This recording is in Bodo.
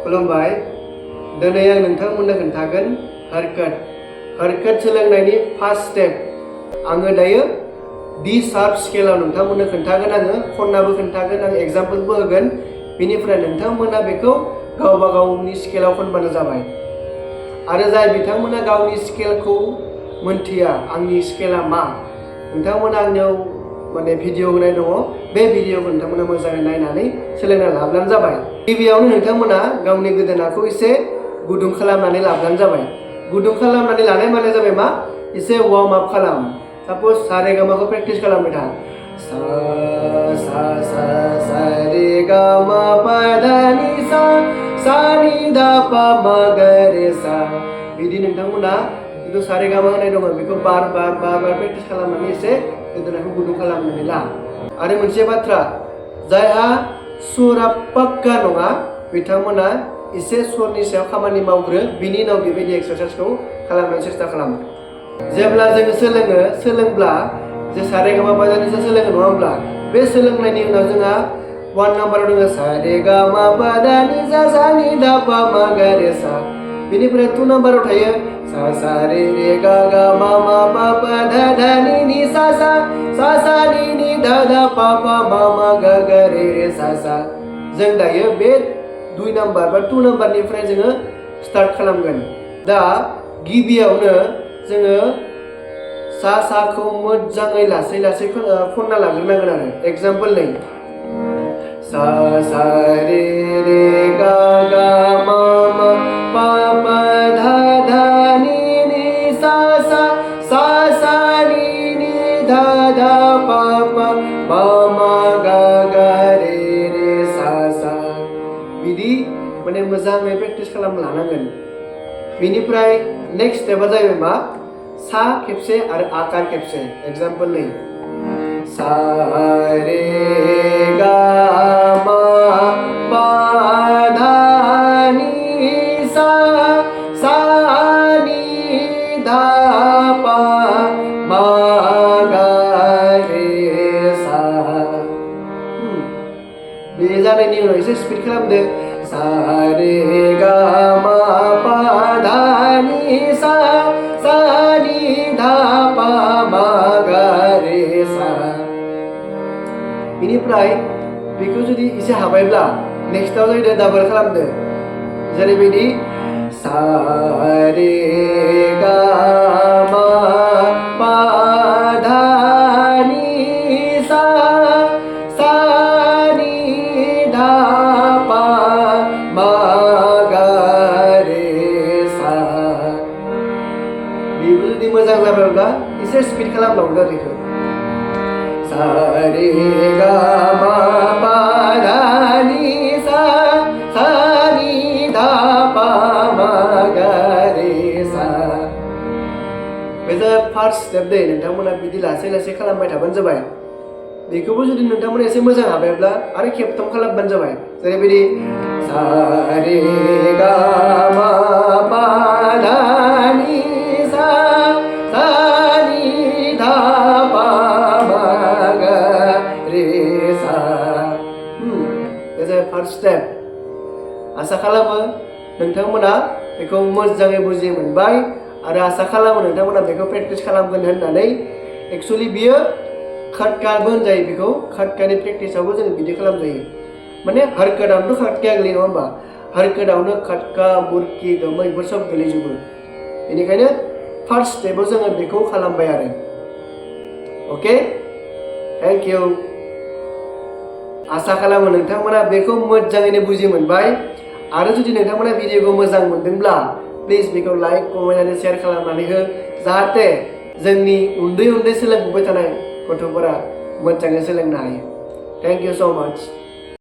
खुलुमबाय दिनै आं नोंथांमोननो खोन्थागोन हरकत सोलोंनायनि फार्स्ट स्टेप आङो दायो D sharp स्केलाव नोंथांमोननो खोन्थागोन आङो खन्नाबो खोन्थागोन आं एग्जाम्पलबो होगोन बेनिफ्राय नोंथांमोना बेखौ गावबा गावनि स्केलाव खनबानो जाबाय आरो जाय बिथांमोना गावनि स्केलखौ मोनथिया आंनि स्केला मा नोंथांमोना आंनियाव माने भिडिअ होनाय दङ बे भिडिअखौ नोंथांमोना मोजाङै नायनानै सोलोंना लाब्लानो जाबाय गिबियावनो नोंथांमोना गावनि गोदोनाखौ एसे गुदुं खालामनानै लाब्लानो जाबाय गुदुं खालामनानै लानाय माने जाबाय मा एसे वार्म आप खालाम साप'ज सा रे गा माखौ प्रेक्टिस खालामबाय था सा सा सा सा रे गा मा पा धा नि सा सा नि धा पा मा गा रे सा बिदि नोंथांमोना जिथु सा रे गा मा होनाय दङ बेखौ बार प्रेक्टिस खालामनानै एसे गोदोनाखौ गुदुं खालामनानै ला आरो मोनसे बाथ्रा जायहा सुरा पाक्का नङा बिथांमोना एसे सुरनि सायाव खामानि मावग्रो बिनि उनाव बेबायदि एक्सारसाइसखौ खालामनो सेस्था खालाम जेब्ला जोङो सोलोंब्ला जे सा रे गा मा पा धा नि सा सोलोङो नङा होमब्ला बे सोलोंनायनि उनाव जोंहा 1 नाम्बाराव दङ सा रे गा मा पा धा नि सा नि धा पा मा गा रे सा बेनिफ्राय 2 नाम्बाराव थायो सा सा रे रे गा गा मा पा पा धा नि सा सा नि धा धा पा पा मा गा गा रे सा जों दायो बे 2 नाम्बार बा 2 नाम्बारनिफ्राय जोङो स्टार्ट खालामगोन दा गिबियावनो जोङो साखौ मोजाङै लासै खनना लाग्रोनांगोन आरो एग्जाम्पल नै सा सा रे रे गा गा मा पा पा धा नि सा सा नि धा धा पा पा मा गा गा रे सा बिदि माने मोजाङै प्रेक्टिस खालामना लानांगोन बेनिफ्राय नेक्स्ट स्टेपआ जाहैबाय मा सा खेबसे आरो आकार खेबसे एग्जाम्पल नै सा रे गा मा पा धा नि सा नि धा पा मा गा रे सा बे जानायनि उनाव एसे स्पिड खालामदो सा रे गा मा पा धा नि सा नि धा पा मा गा रे सा बेनिफ्राय बेखौ जुदि एसे हाबायब्ला नेक्स्टआव जाहैदो डाबल खालामदो जेरैबायदि सा रे गा मा पा धा नि सा नि धा पा मा गा रे सा बेबो जुदि मोजां जाबायब्ला एसे स्पिड खालामबावदो बेखौ सा रे गा मा पा धा नि सा नि धा पा मा गा रे सा बे फार्स्ट स्टेप दे नोंथांमोना बिदि लासै खालामबाय थाबानो जाबाय बेखौबो जुदि नोंथांमोना एसे मोजां हाबायब्ला आरो खेबथाम खालामबानो जाबाय जेरैबायदि सा रे गा मा पा धा नि सा नि धा पा मा गा रे सा फार्स्ट स्टेप आसा खालामो नोंथांमोना बेखौ मोजाङै बुजि मोनबाय आरो आसा खालामो नोंथांमोना बेखौ प्रेक्टिस खालामगोन होननानै एक्चुअलि बियो खटकाबो होनजायो बेखौ खटकानि प्रेक्टिसावबो जोङो बिदि खालामजायो माने हरकतआवनोथ' खटकाया गोलैयो नङा होमबा हरकतआवनो खटका बुरकी गोमै बेफोर सब गोलैजोबो बेनिखायनो फार्स्ट स्टेपाव जोङो बेखौ खालामबाय आरो अके थेंक इउ आसा खालामो नोंथांमोना बेखौ मोजाङैनो बुजि मोनबाय आरो जुदि नोंथांमोना भिडिअखौ मोजां मोनदोंब्ला प्लिज बेखौ लाइक कमेन्ट आरो शेयार खालामनानै हो जाहाथे जोंनि उन्दै सोलोंफुबाय थानाय गथ'फोरा मोजाङै सोलोंनो हायो थेंक इउ स' माच